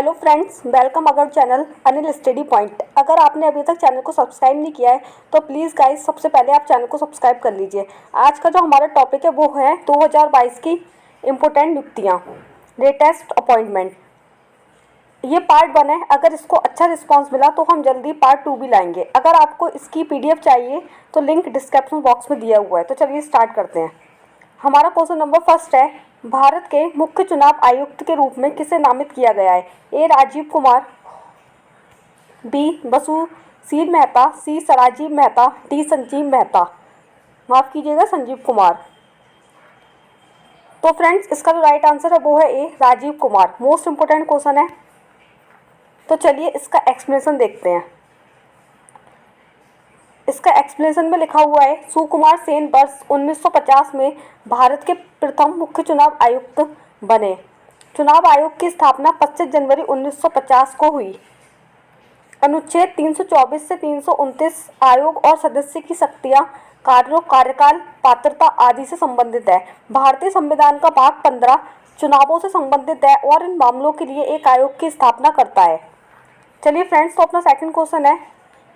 Hello friends, welcome our channel Anil study point. अगर आपने अभी तक चैनल को सब्सक्राइब नहीं किया है तो प्लीज़ गाइस सबसे पहले आप चैनल को सब्सक्राइब कर लीजिए। आज का जो हमारा टॉपिक है वो है 2022 की इम्पोर्टेंट नियुक्तियाँ, लेटेस्ट अपॉइंटमेंट। ये पार्ट 1 है। अगर इसको अच्छा रिस्पांस मिला तो हम जल्दी पार्ट 2 भी लाएंगे। अगर आपको इसकी PDF चाहिए तो लिंक डिस्क्रिप्शन बॉक्स में दिया हुआ है। तो चलिए स्टार्ट करते हैं। हमारा क्वेश्चन नंबर फर्स्ट है, भारत के मुख्य चुनाव आयुक्त के रूप में किसे नामित किया गया है? A Rajiv Kumar, B बसुशील Mehta, C सराजीव Mehta, D Sanjeev Mehta. माफ़ कीजिएगा, संजीव कुमार। तो फ्रेंड्स, इसका जो राइट आंसर है वो है A Rajiv Kumar. Most important question है। तो चलिए इसका एक्सप्लेनेशन देखते हैं। इसका एक्सप्लेनेशन में लिखा हुआ है, सुकुमार सेन वर्ष 1950 में भारत के प्रथम मुख्य चुनाव आयुक्त बने। चुनाव आयोग की स्थापना 25 जनवरी 1950 को हुई। अनुच्छेद 324 से 329 आयोग और सदस्य की शक्तियां, कार्यों, कार्यकाल, पात्रता आदि से संबंधित है। भारतीय संविधान का भाग 15 चुनावों से संबंधित है और इन मामलों के लिए एक आयोग की स्थापना करता है। चलिए फ्रेंड्स, तो अपना सेकंड क्वेश्चन है,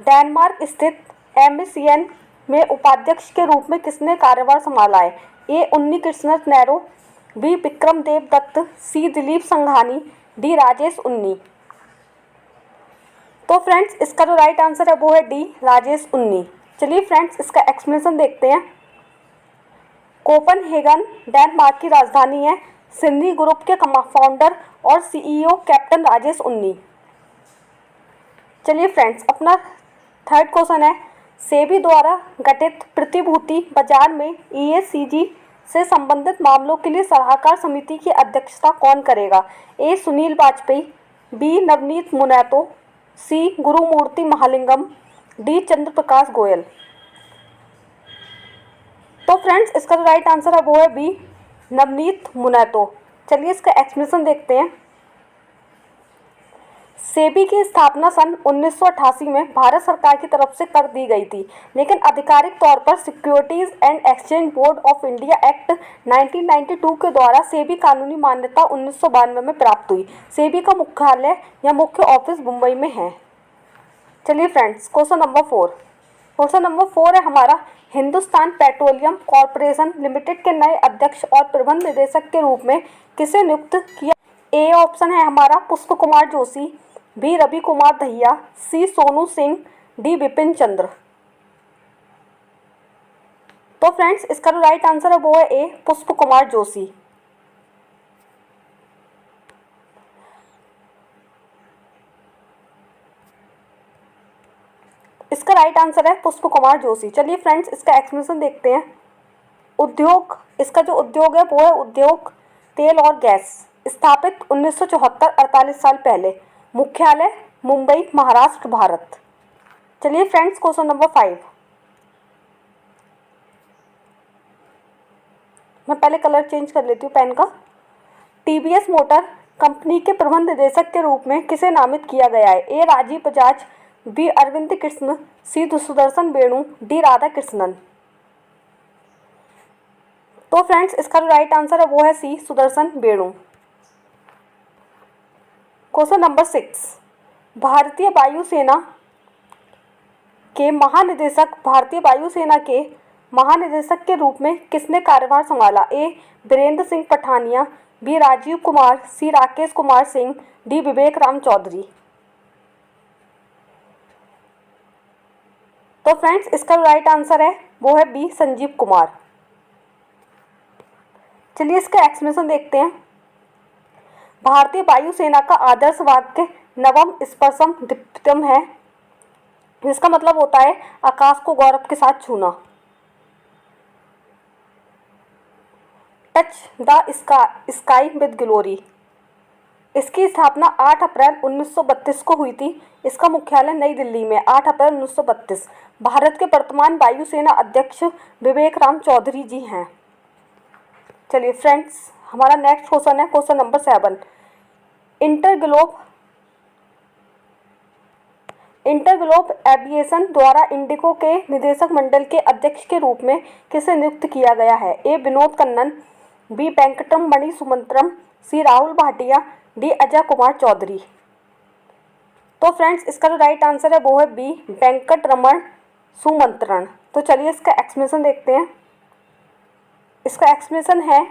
डेनमार्क स्थित एमसीएन में उपाध्यक्ष के रूप में किसने कार्यभार संभाला है? ए उन्नी कृष्ण नेहरू, बी विक्रम देव दत्त, सी दिलीप संघानी, डी राजेश उन्नी। तो फ्रेंड्स, इसका जो राइट आंसर है वो है डी राजेश उन्नी। चलिए फ्रेंड्स, इसका एक्सप्लेनेशन देखते हैं। कोपनहेगन डेनमार्क की राजधानी है। सिन्नी ग्रुप के फाउंडर और CEO कैप्टन राजेश उन्नी। चलिए फ्रेंड्स, अपना थर्ड क्वेश्चन है, सेबी द्वारा गठित प्रतिभूति बाजार में ESG से संबंधित मामलों के लिए सलाहकार समिति की अध्यक्षता कौन करेगा? ए सुनील वाजपेयी, बी नवनीत मुनैतो, सी गुरुमूर्ति महालिंगम, डी चंद्र प्रकाश गोयल। तो फ्रेंड्स, इसका जो राइट आंसर है वो है बी नवनीत मुनैतो। चलिए इसका एक्सप्लेनेशन देखते हैं। सेबी की स्थापना सन 1988 में भारत सरकार की तरफ से कर दी गई थी, लेकिन आधिकारिक तौर पर securities and exchange board of India act 1992 के द्वारा सेबी कानूनी मान्यता 1992 में प्राप्त हुई। सेबी का मुख्यालय या मुख्य ऑफिस मुंबई में है। चलिए friends, question number 4। Question number 4 है हमारा, हिंदुस्तान पेट्रोलियम कॉरपोरेशन लिमिटेड के नए अध्यक्ष और प्रबंध निदेशक के रूप में किसे नियुक्त किया? ए ऑप्शन है हमारा पुष्प कुमार जोशी, बी रवि कुमार दहिया, सी सोनू सिंह, डी विपिन चंद्र। तो फ्रेंड्स, इसका जो राइट आंसर है वो है ए पुष्प कुमार जोशी। इसका राइट आंसर है पुष्प कुमार जोशी। चलिए फ्रेंड्स, इसका एक्सप्लेनेशन देखते हैं। उद्योग, इसका जो उद्योग है वो है उद्योग तेल और गैस, स्थापित 1974, 48 साल पहले। मुख्यालय मुंबई, महाराष्ट्र, भारत। चलिए फ्रेंड्स, क्वेश्चन नंबर 5। मैं पहले कलर चेंज कर लेती हूँ पेन का। TVS मोटर कंपनी के प्रबंध निदेशक के रूप में किसे नामित किया गया है? A Rajiv Bajaj, B Arvind Krishna, C Sudarshan Venu, D Radha Krishnan. तो फ्रेंड्स, इसका जो राइट आंसर है वो है सी सुदर्शन वेणु। क्वेश्चन नंबर 6, भारतीय वायुसेना के महानिदेशक के रूप में किसने कार्यभार संभाला? ए वीरेंद्र सिंह पठानिया, बी राजीव कुमार, सी राकेश कुमार सिंह, डी विवेक राम चौधरी। तो फ्रेंड्स, इसका राइट आंसर है वो है बी संजीव कुमार। चलिए इसका एक्सप्लेनेशन देखते हैं। भारतीय वायुसेना का आदर्श वाक्य नवम स्पर्शम दीप्तम है, जिसका मतलब होता है आकाश को गौरव के साथ छूना। Touch the sky with glory. इसकी स्थापना 8 अप्रैल 1932 को हुई थी। इसका मुख्यालय नई दिल्ली में, 8 अप्रैल 1932। भारत के वर्तमान वायुसेना अध्यक्ष विवेक राम चौधरी जी हैं। चलिए फ्रेंड्स, हमारा नेक्स्ट क्वेश्चन है क्वेश्चन नंबर 7। इंटरग्लोब एविएशन द्वारा इंडिगो के निदेशक मंडल के अध्यक्ष के रूप में किसे नियुक्त किया गया है? ए विनोद कन्नन, बी वेंकटम मणि सुमंत्रम, सी राहुल भाटिया, डी अजय कुमार चौधरी। तो फ्रेंड्स इसका जो राइट आंसर है वो है बी वेंकट रमन सुमंत्रण। तो चलिए इसका एक्सप्लेनेशन देखते हैं। इसका एक्सप्लेनेशन है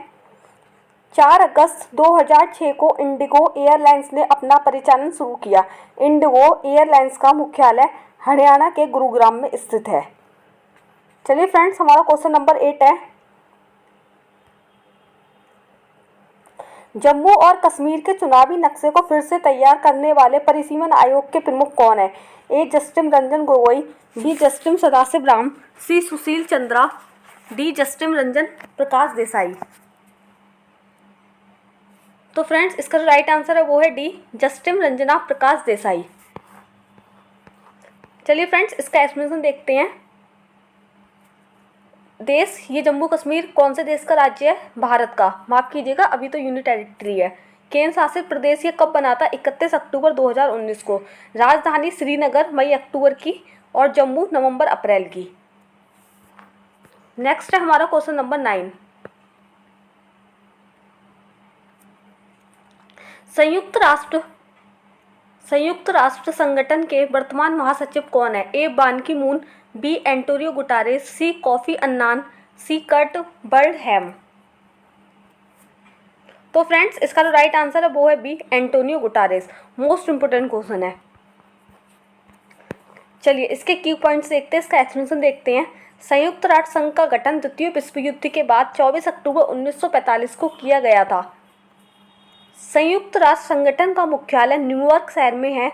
4 अगस्त 2006 को इंडिगो एयरलाइंस ने अपना परिचालन शुरू किया। इंडिगो एयरलाइंस का मुख्यालय हरियाणा के गुरुग्राम में स्थित है। चलिए फ्रेंड्स हमारा क्वेश्चन नंबर 8 है, जम्मू और कश्मीर के चुनावी नक्शे को फिर से तैयार करने वाले परिसीमन आयोग के प्रमुख कौन है? A justice Ranjan Gogoi, B justice Sadashiv Ram, C Sushil Chandra, D justice Ranjan Prakash Desai. तो फ्रेंड्स इसका जो राइट आंसर है वो है डी जस्टिस रंजना प्रकाश देसाई। चलिए फ्रेंड्स इसका एक्सप्लेनेशन देखते हैं। देश, ये जम्मू कश्मीर कौन से देश का राज्य है? भारत का। माफ़ कीजिएगा, अभी तो यूनियन टेरिटरी है। केंद्र शासित प्रदेश ये कब बना था? 31 अक्टूबर 2019 को। राजधानी श्रीनगर मई अक्टूबर की और जम्मू नवंबर अप्रैल की। नेक्स्ट है हमारा क्वेश्चन नंबर 9, संयुक्त राष्ट्र संगठन के वर्तमान महासचिव कौन है? A Ban Ki Moon, B Antonio Guterres, C Kofi Annan, C Kurt Waldheim. तो फ्रेंड्स इसका जो राइट आंसर है वो है B Antonio Guterres. Most important question है। चलिए इसके की पॉइंट्स देखते हैं, इसका एक्सप्लेनेशन देखते हैं। संयुक्त राष्ट्र संघ का गठन द्वितीय विश्व युद्ध के बाद 24 अक्टूबर 1945 को किया गया था। संयुक्त राष्ट्र संगठन का मुख्यालय न्यूयॉर्क शहर में है।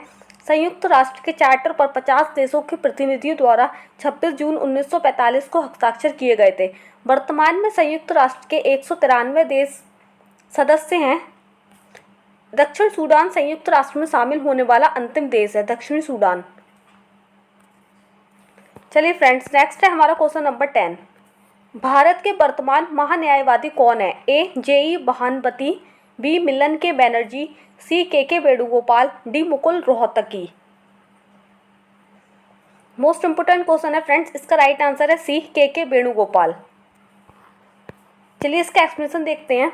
संयुक्त राष्ट्र के चार्टर पर 50 देशों के प्रतिनिधियों द्वारा 26 जून 1945 को हस्ताक्षर किए गए थे। वर्तमान में संयुक्त राष्ट्र के 193 देश सदस्य हैं। दक्षिण सूडान संयुक्त राष्ट्र में शामिल होने वाला अंतिम देश है, दक्षिणी सूडान। चलिए फ्रेंड्स नेक्स्ट है हमारा क्वेश्चन नंबर 10, भारत के वर्तमान महान्यायवादी कौन है? ए जेई बहानपति, बी मिलन के बैनर्जी, सी के Venugopal, D Mukul Rohatgi. Most important question है फ्रेंड्स, इसका राइट आंसर है सी के वेणुगोपाल। चलिए इसका एक्सप्लेनेशन देखते हैं।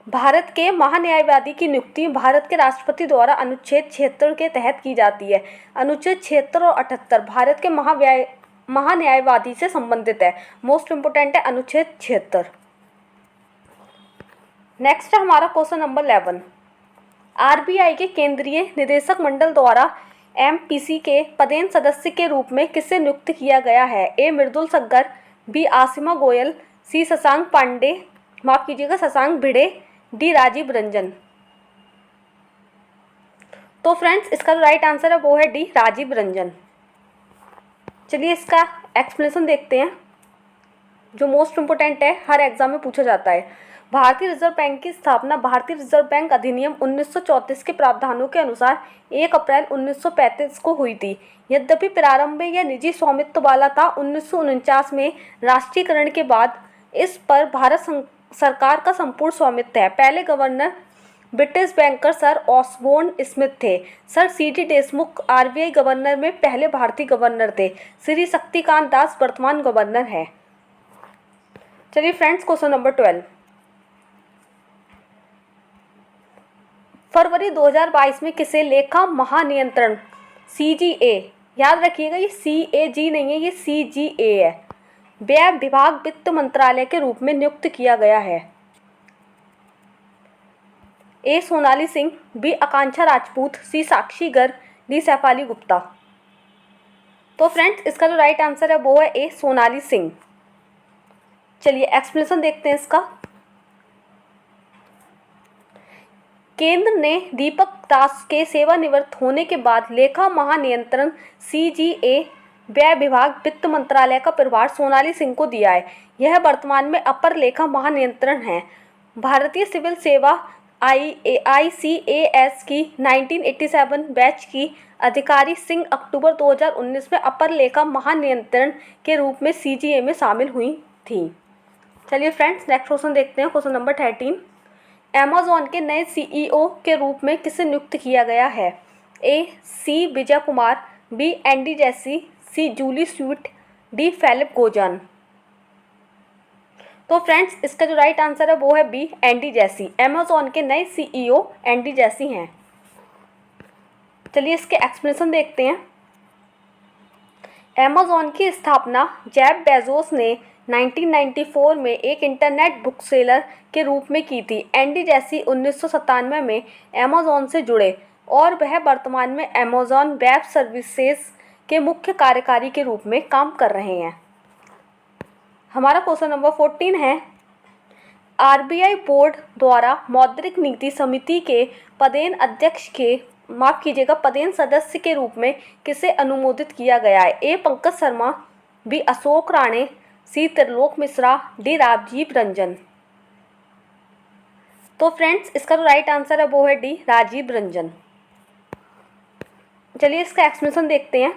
भारत के महान्यायवादी की नियुक्ति भारत के राष्ट्रपति द्वारा अनुच्छेद 76 के तहत की जाती है। अनुच्छेद 76 और 78 भारत के महान्यायवादी से संबंधित है। मोस्ट इंपोर्टेंट है अनुच्छेद 76। नेक्स्ट है हमारा क्वेश्चन नंबर 11, आरबीआई के केंद्रीय निदेशक मंडल द्वारा एमपीसी के पदेन सदस्य के रूप में किसे नियुक्त किया गया है? ए मृदुल सग्गर, बी आसिमा गोयल, सी शशांक पांडे, माफ कीजिएगा शशांक भिड़े, डी राजीव रंजन। तो फ्रेंड्स इसका जो राइट आंसर है वो है डी राजीव रंजन। चलिए इसका एक्सप्लेनेशन देखते हैं जो मोस्ट इंपोर्टेंट है, हर एग्जाम में पूछा जाता है। भारतीय रिजर्व बैंक की स्थापना भारतीय रिजर्व बैंक अधिनियम 1934 के प्रावधानों के अनुसार 1 अप्रैल 1935 को हुई थी। यद्यपि प्रारंभ में यह निजी स्वामित्व वाला था। 1949 में राष्ट्रीयकरण के बाद इस पर भारत सरकार का संपूर्ण स्वामित्व है। पहले governor British banker sir Osborne Smith थे। Sir CD Deshmukh RBI governor में पहले भारतीय गवर्नर थे। श्री शक्तिकांत दास वर्तमान गवर्नर है। चलिए फ्रेंड्स क्वेश्चन नंबर 12, फरवरी 2022 में किसे लेखा महानियंत्रण सीजीए, याद रखिएगा ये सीएजी नहीं है, ये सीजीए है, व्यय विभाग वित्त मंत्रालय के रूप में नियुक्त किया गया है? ए सोनाली सिंह, बी आकांक्षा राजपूत, सी साक्षी गर्ग, डी सैफाली गुप्ता। तो फ्रेंड्स इसका जो राइट आंसर है वो है ए सोनाली सिंह। चलिए एक्सप्लेनेशन देखते हैं इसका। केंद्र ने दीपक दास के सेवानिवृत्त होने के बाद लेखा महानियंत्रण सीजीए व्यय विभाग वित्त मंत्रालय का प्रभार सोनाली सिंह को दिया है। यह वर्तमान में अपर लेखा महानियंत्रण है। भारतीय सिविल सेवा ICAS की 1987 बैच की अधिकारी सिंह अक्टूबर 2019 में अपर लेखा महानियंत्रण के रूप में सीजीए में शामिल हुई थी। चलिए फ्रेंड्स नेक्स्ट क्वेश्चन देखते हैं, क्वेश्चन नंबर 13, अमेज़न के नए CEO के रूप में किसे नियुक्त किया गया है? ए सी Vijay Kumar, B Andy Jassy, सी जूली स्वीट, डी फिलिप गोजान। तो फ्रेंड्स इसका जो राइट आंसर है वो है बी, एंडी जैसी। अमेज़न के नए सीईओ एंडी जैसी हैं। चलिए इसके एक्सप्लेनेशन देखते हैं। अमेज़न की स्थापना जेफ बेजोस ने 1994 में एक इंटरनेट बुक सेलर के रूप में की थी। एंडी जैसी 1997 में अमेज़न से जुड़े और वह वर्तमान में अमेज़न वेब सर्विसेज के मुख्य कार्यकारी के रूप में काम कर रहे हैं। हमारा क्वेश्चन नंबर 14 है, आरबीआई बोर्ड द्वारा मौद्रिक नीति समिति के पदेन सदस्य के रूप में किसे अनुमोदित किया गया है? ए पंकज शर्मा, बी अशोक राणे, सी त्रिलोक मिश्रा, डी राजीव रंजन। तो फ्रेंड्स इसका जो राइट आंसर है वो है डी, राजीव रंजन। चलिए इसका एक्सप्लेनेशन देखते हैं।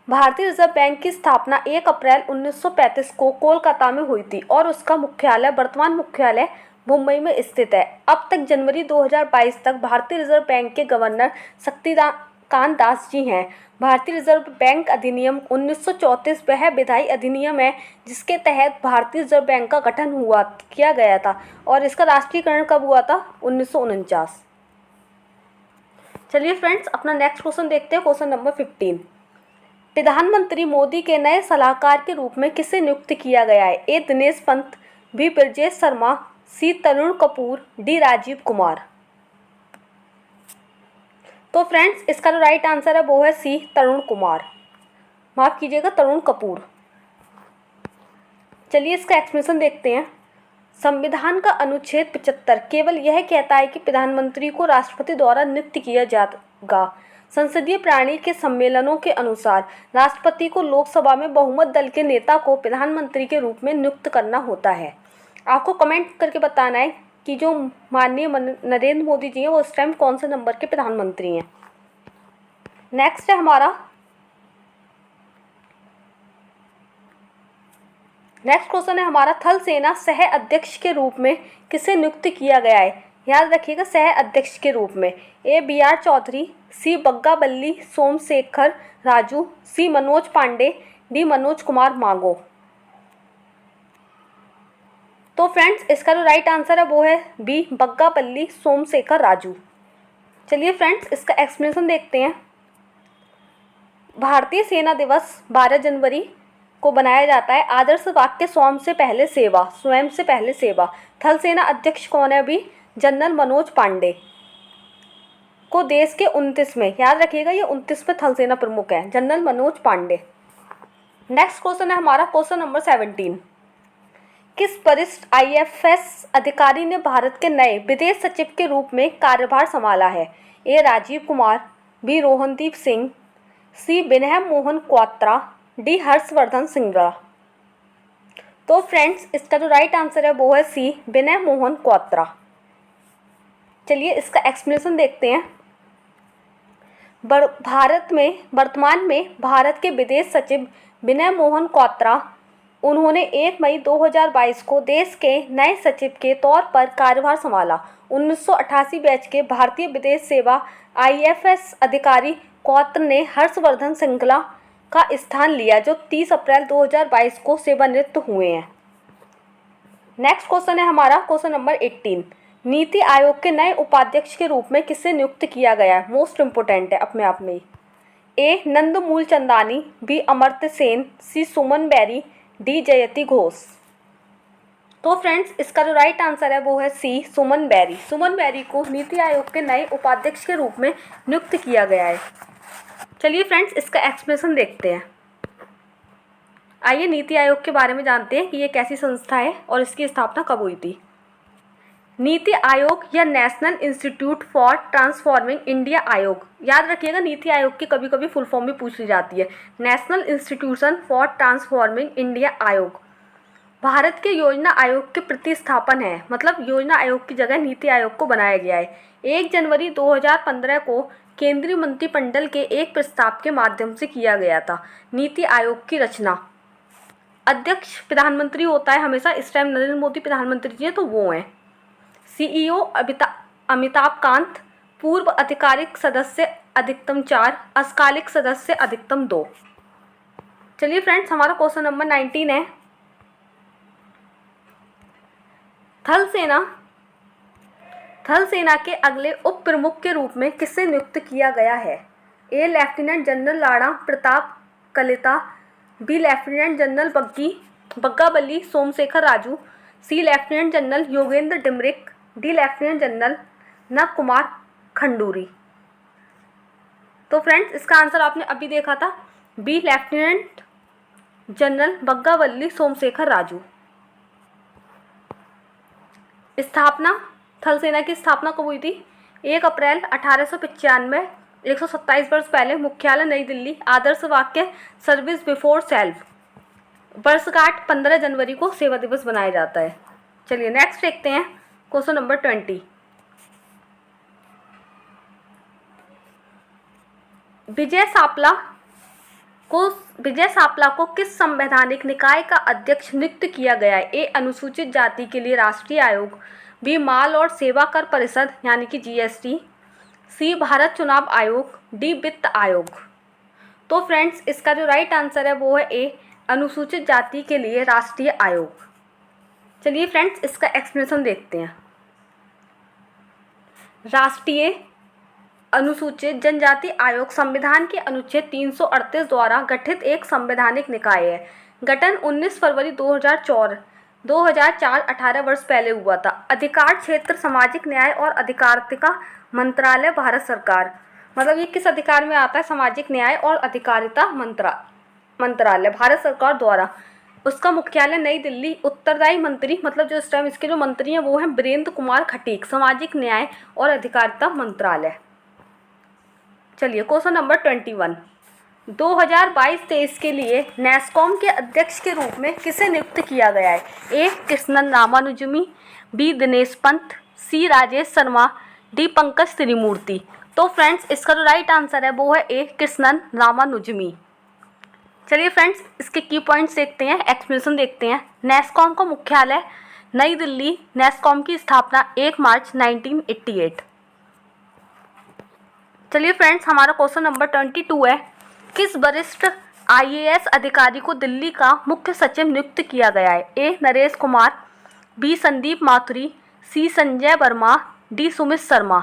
भारतीय रिजर्व बैंक की स्थापना 1 अप्रैल 1935 को कोलकाता में हुई थी और उसका वर्तमान मुख्यालय मुंबई में स्थित है। अब तक जनवरी 2022 तक भारतीय रिजर्व बैंक के गवर्नर शक्तिकांत दास जी हैं। भारतीय रिजर्व बैंक अधिनियम 1934 वह विधायी अधिनियम है जिसके तहत भारतीय रिजर्व बैंक का गठन किया गया था और इसका राष्ट्रीयकरण कब हुआ था? 1949। चलिए फ्रेंड्स अपना नेक्स्ट क्वेश्चन देखते हैं, क्वेश्चन नंबर 15। प्रधानमंत्री मोदी के नए सलाहकार के रूप में किसे नियुक्त किया गया है? ए दिनेश पंत, बी ब्रजेश शर्मा, सी तरुण कपूर, डी राजीव कुमार। तो फ्रेंड्स इसका जो राइट आंसर है वो है सी, तरुण कुमार, माफ कीजिएगा तरुण कपूर। चलिए इसका एक्सप्लेनेशन देखते हैं। संविधान का अनुच्छेद 75 केवल यह कहता है कि प्रधानमंत्री को राष्ट्रपति द्वारा नियुक्त किया जाएगा। संसदीय प्रणाली के सम्मेलनों के अनुसार राष्ट्रपति को लोकसभा में बहुमत दल के नेता को प्रधानमंत्री के रूप में नियुक्त करना होता है। आपको कमेंट करके बताना है कि जो माननीय नरेंद्र मोदी जी हैं वो इस टाइम कौन से नंबर के प्रधानमंत्री हैं। नेक्स्ट है हमारा नेक्स्ट क्वेश्चन है हमारा, थल सेना सह अध्यक्ष के रूप में किसे नियुक्त किया गया है? याद रखिएगा सह अध्यक्ष के रूप में। ए बी आर चौधरी, सी बग्गा बल्ली सोमशेखर राजू, सी मनोज पांडे, डी मनोज कुमार मांगो। तो फ्रेंड्स इसका जो राइट आंसर है वो है बी, बग्गा बल्ली सोमशेखर राजू। चलिए फ्रेंड्स इसका एक्सप्लेनेशन देखते हैं। भारतीय सेना दिवस 12 जनवरी को बनाया जाता है। आदर्श वाक्य स्वयं से पहले सेवा। थल सेना अध्यक्ष कौन है? अभी जनरल मनोज पांडे को देश के 29 में, याद रखिएगा ये 29 में थल सेना प्रमुख है, general Manoj Pande. Next question है हमारा क्वेश्चन नंबर 17। किस वरिष्ठ आईएफएस अधिकारी ने भारत के नए विदेश सचिव के रूप में कार्यभार संभाला है? A Rajiv Kumar, B रोहनदीप Singh, C Vinay Mohan Kwatra, D Harshvardhan Shringla. तो फ्रेंड्स इसका जो राइट आंसर है वो है सी, विनय मोहन क्वात्रा। चलिए इसका एक्सप्लेनेशन देखते हैं। वर्तमान में भारत के विदेश सचिव विनय मोहन क्वात्रा, उन्होंने 1 मई 2022 को देश के नए सचिव के तौर पर कार्यभार संभाला। 1988 बैच के भारतीय विदेश सेवा आईएफएस अधिकारी क्वात्र ने हर्षवर्धन श्रृंगला का स्थान लिया जो 30 अप्रैल 2022 को सेवानिवृत्त हुए हैं। नेक्स्ट क्वेश्चन है हमारा क्वेश्चन नंबर 18। नीति आयोग के नए उपाध्यक्ष के रूप में किसे नियुक्त किया गया है? मोस्ट इंपोर्टेंट है अपने आप में। ए नंद मूलचंदानी, बी अमर्त्य सेन, सी सुमन बेरी, डी जयति घोष। तो फ्रेंड्स इसका जो राइट आंसर है वो है सी, सुमन बेरी। सुमन बेरी को नीति आयोग के नए उपाध्यक्ष के रूप में नियुक्त किया गया है। चलिए फ्रेंड्स इसका एक्सप्लेनेशन देखते हैं। आइए नीति आयोग के बारे में जानते हैं कि ये कैसी संस्था है और इसकी स्थापना कब हुई थी। नीति आयोग या national institute for transforming India आयोग, याद रखिएगा नीति आयोग की कभी कभी फुल फॉर्म भी पूछी जाती है। National institution for transforming India आयोग भारत के योजना आयोग के प्रतिस्थापन है, मतलब योजना आयोग की जगह नीति आयोग को बनाया गया है। 1 जनवरी 2015 को केंद्रीय मंत्रिमंडल के एक प्रस्ताव के माध्यम से किया गया था। नीति आयोग की रचना, अध्यक्ष प्रधानमंत्री होता है हमेशा, इस टाइम नरेंद्र मोदी प्रधानमंत्री जी हैं तो वो हैं। सीईओ अमिताभ कांत, पूर्व आधिकारिक सदस्य अधिकतम 4, अकालिक सदस्य अधिकतम 2। चलिए फ्रेंड्स हमारा क्वेश्चन नंबर 19 है। थल सेना थल सेना के अगले उप प्रमुख के रूप में किसे नियुक्त किया गया है? A lieutenant general Rana Pratap Kalita, B lieutenant general Baggavalli Somashekar Raju, C lieutenant general Yogendra Dimri, D lieutenant general Nav Kumar Khanduri. तो फ्रेंड्स इसका आंसर आपने अभी देखा था, B lieutenant general Baggavalli Somashekar Raju. स्थापना थल सेना की स्थापना कब हुई थी? 1 अप्रैल 1895, 127 वर्ष पहले। मुख्यालय नई दिल्ली। आदर्श वाक्य सर्विस बिफोर सेल्फ। वर्षगांठ 15 जनवरी को सेवा दिवस मनाया जाता है। चलिए नेक्स्ट देखते हैं क्वेश्चन नंबर 20। विजय सापला को किस संवैधानिक निकाय का अध्यक्ष नियुक्त किया गया है? ए अनुसूचित जाति के लिए राष्ट्रीय आयोग, बी माल और सेवा कर परिषद यानी कि जीएसटी, सी भारत चुनाव आयोग, डी वित्त आयोग। तो फ्रेंड्स इसका जो राइट आंसर है वो है ए अनुसूचित जाति के लिए राष्ट्रीय आयोग। चलिए फ्रेंड्स इसका एक्सप्लेनेशन देखते हैं। राष्ट्रीय अनुसूचित जनजाति आयोग संविधान के अनुच्छेद 338 द्वारा गठित एक संवैधानिक निकाय है। गठन 19 फरवरी 2004 18 वर्ष पहले हुआ था। अधिकार क्षेत्र सामाजिक न्याय और अधिकारिता मंत्रालय भारत सरकार। मतलब ये किस अधिकार में आता है? सामाजिक न्याय और अधिकारिता मंत्रालय भारत सरकार द्वारा। उसका मुख्यालय नई दिल्ली। उत्तरदायी मंत्री मतलब जो इस टाइम इसके जो मंत्री हैं वो हैं वीरेंद्र कुमार खटीक, सामाजिक न्याय और अधिकारिता मंत्रालय। चलिए क्वेश्चन नंबर 21। 2022-23 के लिए नेस्कॉम के अध्यक्ष के रूप में किसे नियुक्त किया गया है? ए कृष्णन रामानुजमी, बी दिनेश पंत, सी राजेश शर्मा, डी पंकज त्रिमूर्ति। तो फ्रेंड्स इसका जो राइट आंसर है वो है ए कृष्णन रामानुजमी। चलिए फ्रेंड्स इसके की पॉइंट्स देखते हैं, एक्सप्लेनेशन देखते हैं। नेस्कॉम का मुख्यालय नई दिल्ली। नेस्कॉम की स्थापना 1 मार्च 1988। चलिए फ्रेंड्स हमारा क्वेश्चन नंबर 22 है। किस वरिष्ठ आईएएस अधिकारी को दिल्ली का मुख्य सचिव नियुक्त किया गया है? ए नरेश कुमार, बी संदीप माथुरी, सी संजय वर्मा, डी सुमित शर्मा।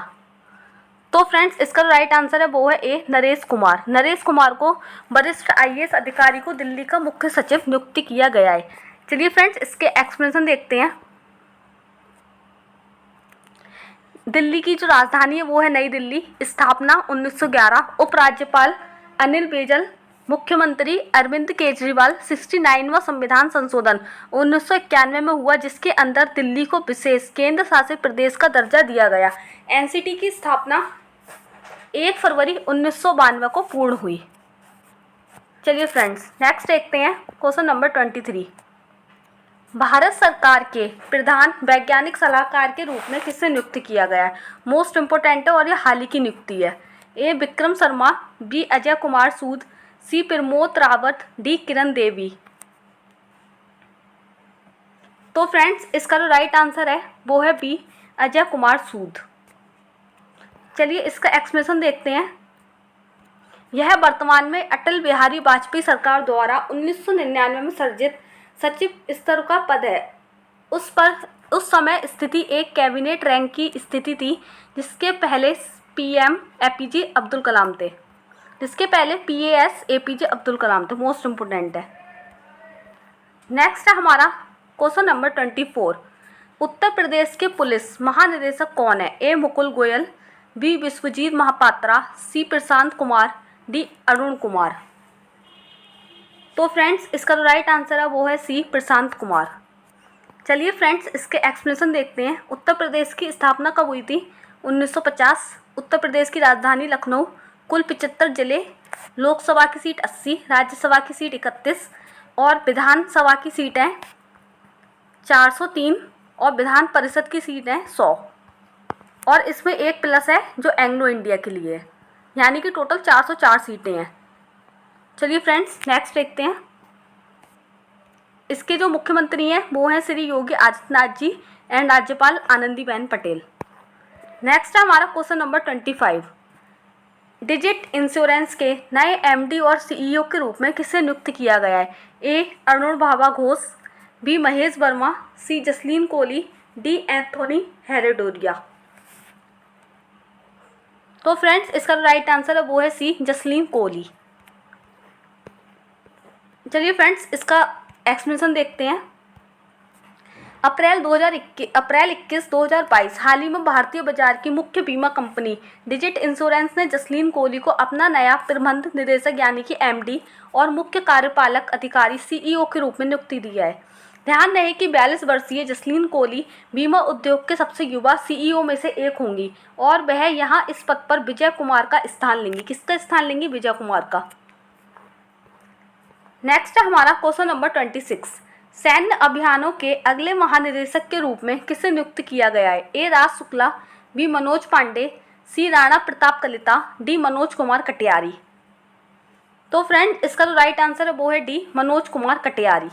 तो फ्रेंड्स इसका राइट आंसर है वो है ए नरेश कुमार। नरेश कुमार को वरिष्ठ आईएएस अधिकारी को दिल्ली का मुख्य सचिव नियुक्त किया गया है। चलिए फ्रेंड्स इसके एक्सप्लेनेशन देखते हैं। दिल्ली की जो राजधानी है वो है नई दिल्ली। स्थापना 1911। उपराज्यपाल अनिल बैजल, मुख्यमंत्री अरविंद केजरीवाल। 69वां संविधान संशोधन 1991 में हुआ जिसके अंदर दिल्ली को विशेष केंद्र शासित प्रदेश का दर्जा दिया गया। एनसीटी की स्थापना 1 फरवरी 1992 को पूर्ण हुई। चलिए फ्रेंड्स नेक्स्ट देखते हैं क्वेश्चन नंबर 23। भारत सरकार के प्रधान वैज्ञानिक सलाहकार के रूप में किसे नियुक्त किया गया है? मोस्ट इम्पोर्टेंट है और ये हाल ही की नियुक्ति है। ए विक्रम शर्मा, बी अजय कुमार सूद, सी प्रमोद रावत, डी किरण देवी। तो फ्रेंड्स इसका जो राइट आंसर है वो है बी अजय कुमार सूद। चलिए इसका एक्सप्लेनेशन देखते हैं। यह वर्तमान में अटल बिहारी वाजपेयी सरकार द्वारा 1999 में सर्जित सचिव स्तर का पद है। उस समय स्थिति एक कैबिनेट रैंक की स्थिति थी जिसके पहले पीएम एपीजे अब्दुल कलाम थे, जिसके पहले पीएस एपीजे अब्दुल कलाम थे। मोस्ट इम्पोर्टेंट है। नेक्स्ट है हमारा क्वेश्चन नंबर 24। उत्तर प्रदेश के पुलिस महानिदेशक कौन है? ए मुकुल गोयल, बी विश्वजीत महापात्रा, सी प्रशांत कुमार, डी अरुण कुमार। तो फ्रेंड्स इसका जो राइट आंसर है वो है सी प्रशांत कुमार। चलिए फ्रेंड्स इसके एक्सप्लेनेशन देखते हैं। उत्तर प्रदेश की स्थापना कब हुई थी? 1950। उत्तर प्रदेश की राजधानी लखनऊ। कुल 75 जिले। लोकसभा की सीट 80, राज्यसभा की सीट 31 और विधानसभा की सीट है 403 और विधान परिषद की सीट है 100। और इसमें एक प्लस है जो एंग्लो इंडिया के लिए है, यानी कि टोटल 404 सीटें हैं। चलिए फ्रेंड्स नेक्स्ट देखते हैं। इसके जो मुख्यमंत्री हैं वो हैं श्री योगी आदित्यनाथ जी एंड राज्यपाल आनंदीबेन पटेल। नेक्स्ट है हमारा क्वेश्चन नंबर 25। डिजिट इंश्योरेंस के नए एमडी और सीईओ के रूप में किसे नियुक्त किया गया है? ए अरुण भाभा घोष, बी महेश वर्मा, सी जसलीन कोहली, डी एंथोनी हेरेडोरिया। तो फ्रेंड्स इसका राइट आंसर है वो है सी, जसलीन कोहली। चलिए फ्रेंड्स इसका एक्सप्लेनेशन देखते हैं। अप्रैल 21 2022 हाल ही में भारतीय बाजार की मुख्य बीमा कंपनी डिजिट इंश्योरेंस ने जसलीन कोहली को अपना नया प्रबंध निदेशक यानी कि एमडी और मुख्य कार्यपालक अधिकारी सीईओ के रूप में नियुक्ति दिया है। ध्यान रहे कि 42 वर्षीय जसलीन कोहली बीमा उद्योग के सबसे युवा सीईओ में से एक होंगी और वह यहाँ इस पद पर विजय कुमार का स्थान लेंगी। किसका स्थान लेंगी? विजय कुमार का। नेक्स्ट है हमारा क्वेश्चन नंबर 26। सैन्य अभियानों के अगले महानिदेशक के रूप में किसे नियुक्त किया गया है? ए राज शुक्ला, बी मनोज पांडे, सी राणा प्रताप कलिता, डी मनोज कुमार कटियारी। तो फ्रेंड इसका जो राइट आंसर है वो है डी, मनोज कुमार कटियारी।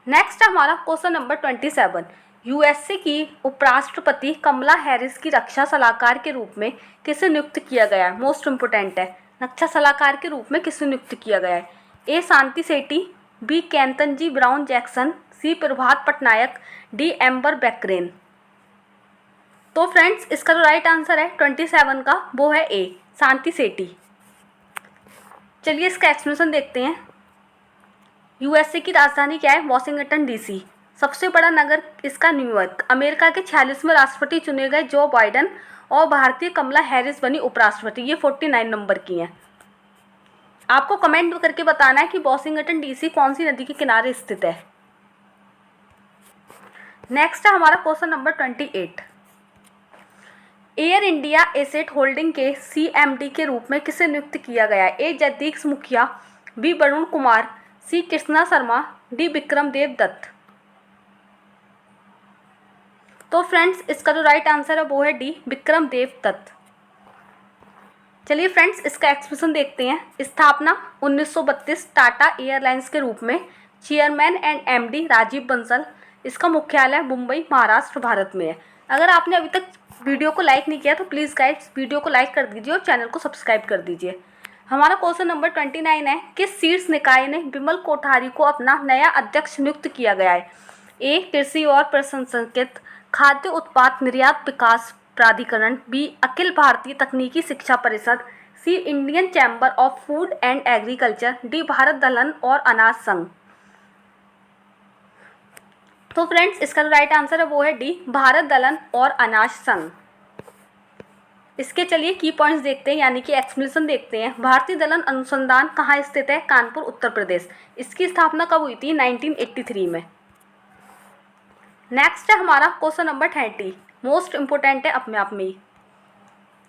नेक्स्ट है हमारा क्वेश्चन नंबर 27। यूएसए की उपराष्ट्रपति कमला हैरिस की रक्षा सलाहकार के रूप में किसे नियुक्त किया गया है? मोस्ट इंपोर्टेंट है, रक्षा सलाहकार के रूप में किसे नियुक्त किया गया है? ए शांति सेठी, बी केंतनजी ब्राउन जैक्सन, सी प्रभात पटनायक, डी एम्बर बैक्रेन। तो फ्रेंड्स इसका जो राइट आंसर है 27 का वो है ए, शांति सेठी। चलिए इसका एक्सप्लेनेशन देखते हैं। यूएसए की राजधानी क्या है? Washington DC. सबसे बड़ा नगर इसका न्यूयॉर्क। अमेरिका के 46वें राष्ट्रपति चुने गए जो बाइडन और भारतीय कमला हैरिस बनी उपराष्ट्रपति। ये 49 नंबर की हैं। आपको कमेंट करके बताना है कि वॉशिंगटन डीसी कौन सी नदी के किनारे स्थित है। नेक्स्ट है हमारा question number 28। Air India asset holding के सीएमडी के रूप में किसे नियुक्त किया गया है? ए जगदीश मुखिया, बी वरुण कुमार, सी कृष्णा शर्मा, डी विक्रम देव दत्त। तो फ्रेंड्स इसका जो राइट आंसर है वो है डी, विक्रम देव दत्त। चलिए फ्रेंड्स इसका एक्सप्लेनेशन देखते हैं। स्थापना 1932 टाटा एयरलाइंस के रूप में। Chairman and MD Rajeev Bansal. इसका मुख्यालय मुंबई महाराष्ट्र भारत में है। अगर आपने अभी तक वीडियो को लाइक नहीं किया तो प्लीज़ गाइस वीडियो को लाइक कर दीजिए और चैनल को सब्सक्राइब कर दीजिए। हमारा क्वेश्चन नंबर 29 है। किस शीर्ष निकाय ने विमल कोठारी को अपना नया अध्यक्ष नियुक्त किया गया है? ए कृषि और प्रसंस्कृत खाद्य उत्पाद निर्यात विकास प्राधिकरण, बी अखिल भारतीय तकनीकी शिक्षा परिषद, C Indian chamber of food and agriculture, D Bharat दलहन और अनाज संघ। तो फ्रेंड्स इसका राइट आंसर है वो है डी, भारत दलहन और अनाज संघ। इसके चलिए की पॉइंट्स देखते हैं यानी कि एक्सप्लेनेशन देखते हैं। भारतीय दलहन अनुसंधान कहाँ स्थित है? कानपुर उत्तर प्रदेश। इसकी स्थापना कब हुई थी? 1983 में। नेक्स्ट है हमारा क्वेश्चन नंबर 30। मोस्ट इम्पोर्टेंट है अपने आप में ही।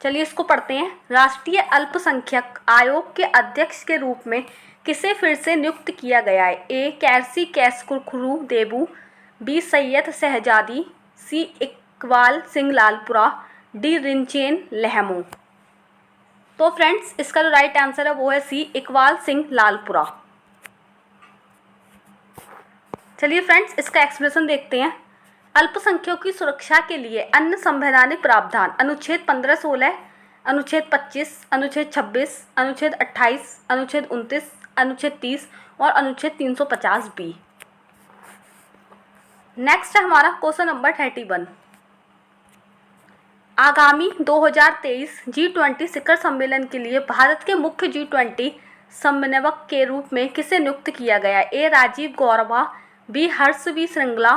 चलिए इसको पढ़ते हैं। राष्ट्रीय अल्पसंख्यक आयोग के अध्यक्ष के रूप में किसे फिर से नियुक्त किया गया है? ए कैरसी कैसकुरखुरू देबू, बी सैयद शहजादी, सी इकबाल सिंह लालपुरा, डी रिंचेन लहमो। तो फ्रेंड्स इसका जो राइट आंसर है वो है सी, इकबाल सिंह लालपुरा। चलिए फ्रेंड्स इसका एक्सप्लेनेशन देखते हैं। अल्पसंख्यकों की सुरक्षा के लिए अन्य संवैधानिक प्रावधान अनुच्छेद 15-16, अनुच्छेद 25, अनुच्छेद 26, अनुच्छेद 28, अनुच्छेद 29, अनुच्छेद 30 और अनुच्छेद 350B। नेक्स्ट है हमारा क्वेश्चन नंबर 31। आगामी 2023 G20 शिखर सम्मेलन के लिए भारत के मुख्य G20 समन्वयक के रूप में किसे नियुक्त किया गया? ए राजीव गौरवा, बी हर्ष बी श्रृंगला,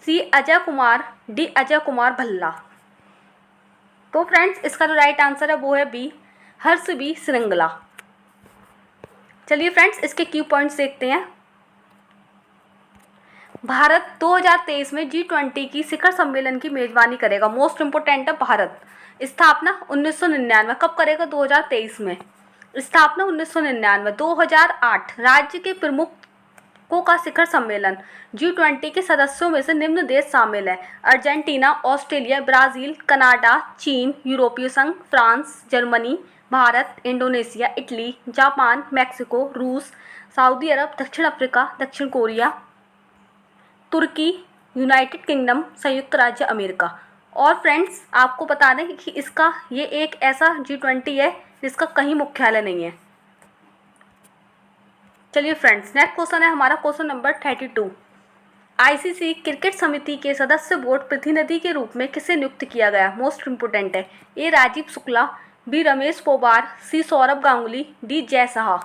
सी अजय कुमार, डी अजय कुमार भल्ला। तो फ्रेंड्स इसका जो राइट आंसर है वो है बी, हर्ष बी श्रृंगला। चलिए फ्रेंड्स इसके की पॉइंट्स देखते हैं। भारत 2023 में G20 की शिखर सम्मेलन की मेजबानी करेगा। मोस्ट इम्पोर्टेंट है भारत। स्थापना 1999। कब करेगा? 2023 में। स्थापना 1999। 2008 राज्य के प्रमुखों का शिखर सम्मेलन। G20 के सदस्यों में से निम्न देश शामिल है: अर्जेंटीना, ऑस्ट्रेलिया, ब्राज़ील, कनाडा, चीन, यूरोपीय संघ, France, Germany, Bharat, Indonesia, Italy, Japan, Mexico, रूस, सऊदी अरब, दक्षिण अफ्रीका, दक्षिण कोरिया, तुर्की, यूनाइटेड किंगडम, संयुक्त राज्य अमेरिका। और फ्रेंड्स आपको बता दें कि इसका ये एक ऐसा G20 है जिसका कहीं मुख्यालय नहीं है। चलिए फ्रेंड्स नेक्स्ट क्वेश्चन है हमारा क्वेश्चन नंबर 32। आईसीसी क्रिकेट समिति के सदस्य बोर्ड प्रतिनिधि के रूप में किसे नियुक्त किया गया? मोस्ट इम्पोर्टेंट है। A Rajiv Shukla, B Ramesh पोबार, C Saurabh Ganguly, D Jay Shah.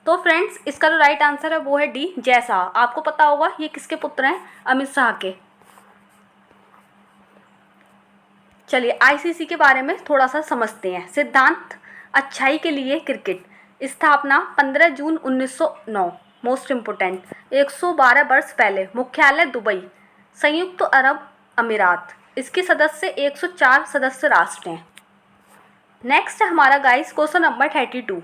तो फ्रेंड्स इसका जो राइट आंसर है वो है डी जय शाह। आपको पता होगा ये किसके पुत्र हैं? अमित शाह के। चलिए आईसीसी के बारे में थोड़ा सा समझते हैं। सिद्धांत अच्छाई के लिए क्रिकेट, स्थापना 15 जून 1909। मोस्ट इम्पोर्टेंट 112 वर्ष पहले, मुख्यालय दुबई, संयुक्त अरब अमीरात। इसके सदस्य 104 सदस्य राष्ट्र हैं। नेक्स्ट है हमारा गाइस क्वेश्चन नंबर 32।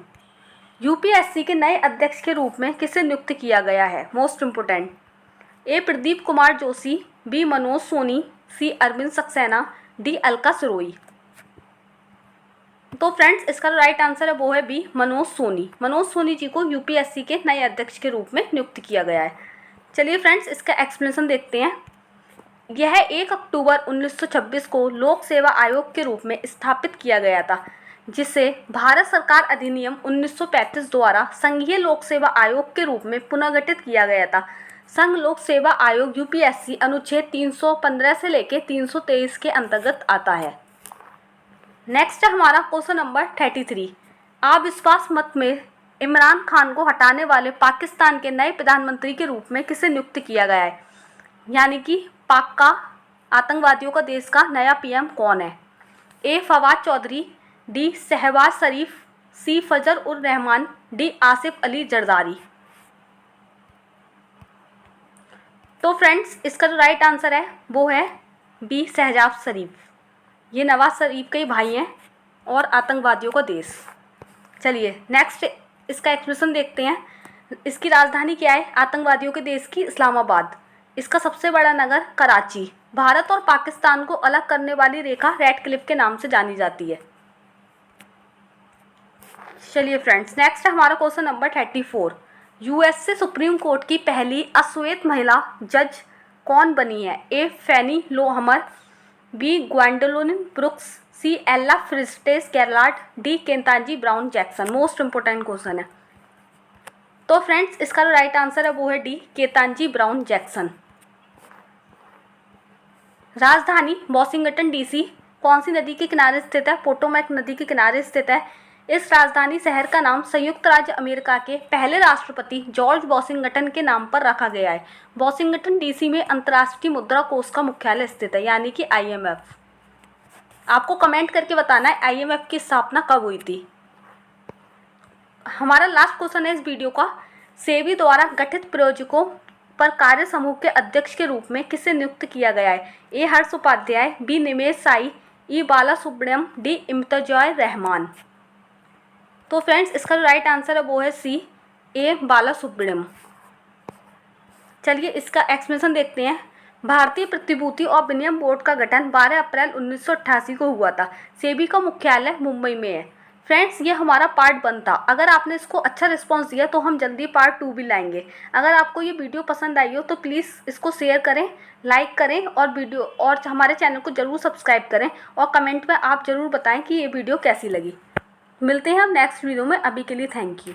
यूपीएससी के नए अध्यक्ष के रूप में किसे नियुक्त किया गया है? मोस्ट इम्पोर्टेंट ए प्रदीप कुमार जोशी, बी मनोज सोनी, सी अरविंद सक्सेना, डी अलका सरोई। तो फ्रेंड्स इसका जो राइट आंसर है वो है बी मनोज सोनी। मनोज सोनी जी को यूपीएससी के नए अध्यक्ष के रूप में नियुक्त किया गया है। चलिए फ्रेंड्स इसका एक्सप्लेनेशन देखते हैं। यह 1 अक्टूबर 1926 को लोक सेवा आयोग के रूप में स्थापित किया गया था, जिसे भारत सरकार अधिनियम 1935 द्वारा संघीय लोक सेवा आयोग के रूप में पुनर्गठित किया गया था। संघ लोक सेवा आयोग यूपीएससी अनुच्छेद 315 से लेकर 323 के अंतर्गत आता है। नेक्स्ट है हमारा क्वेश्चन नंबर 33। अविश्वास मत में इमरान खान को हटाने वाले पाकिस्तान के नए प्रधानमंत्री के रूप में किसे नियुक्त किया गया है? यानी कि पाक का आतंकवादियों का देश का नया पीएम कौन है? ए फवाद चौधरी, डी शहबाज शरीफ, सी फजल उर रहमान, डी आसिफ अली जरदारी। तो फ्रेंड्स इसका जो राइट आंसर है वो है बी शहबाज शरीफ। ये नवाज शरीफ के ही भाई हैं और आतंकवादियों का देश। चलिए नेक्स्ट इसका एक्सप्लेनेशन देखते हैं। इसकी राजधानी क्या है? आतंकवादियों के देश की इस्लामाबाद। इसका सबसे बड़ा नगर कराची। भारत और पाकिस्तान को अलग करने वाली रेखा रेड क्लिफ के नाम से जानी जाती है। चलिए फ्रेंड्स नेक्स्ट है हमारा question number 34। USA supreme court की पहली अश्वेत महिला जज कौन बनी है? A Fannie Lohmar, B Gwendolyn Brooks, C Ella Fristes Garlard, D Ketanji Brown Jackson. Most important question है। तो फ्रेंड्स इसका जो राइट आंसर है वो है डी केंतांजी ब्राउन जैक्सन। राजधानी वॉशिंगटन डीसी कौन सी नदी के किनारे स्थित है? पोटोमैक नदी के किनारे स्थित है। इस राजधानी शहर का नाम संयुक्त राज्य अमेरिका के पहले राष्ट्रपति जॉर्ज वॉशिंगटन के नाम पर रखा गया है। वॉशिंगटन डीसी में अंतर्राष्ट्रीय मुद्रा कोष का मुख्यालय स्थित है, यानी कि आईएमएफ। आपको कमेंट करके बताना है आईएमएफ की स्थापना कब हुई थी। हमारा लास्ट क्वेश्चन है इस वीडियो का। सेबी द्वारा गठित प्रायोजकों पर कार्य समूह के अध्यक्ष के रूप में किसे नियुक्त किया गया है? ए हर्ष उपाध्याय, बी निमेश साई, ई बाला सुब्रमण्यम, डी इम्तियाज रहमान। तो फ्रेंड्स इसका जो राइट आंसर है वो है सी ए बाला सुब्रमण्यम। चलिए इसका एक्सप्लेनेशन देखते हैं। भारतीय प्रतिभूति और विनिमय बोर्ड का गठन 12 अप्रैल 1988 को हुआ था। सेबी का मुख्यालय मुंबई में है। फ्रेंड्स ये हमारा पार्ट 1 था। अगर आपने इसको अच्छा रिस्पांस दिया तो हम जल्दी पार्ट 2 भी लाएंगे। अगर आपको ये वीडियो पसंद आई हो तो प्लीज़ इसको शेयर करें, लाइक करें और हमारे चैनल को ज़रूर सब्सक्राइब करें और कमेंट में आप ज़रूर बताएं कि ये वीडियो कैसी लगी। मिलते हैं हम नेक्स्ट वीडियो में। अभी के लिए थैंक यू।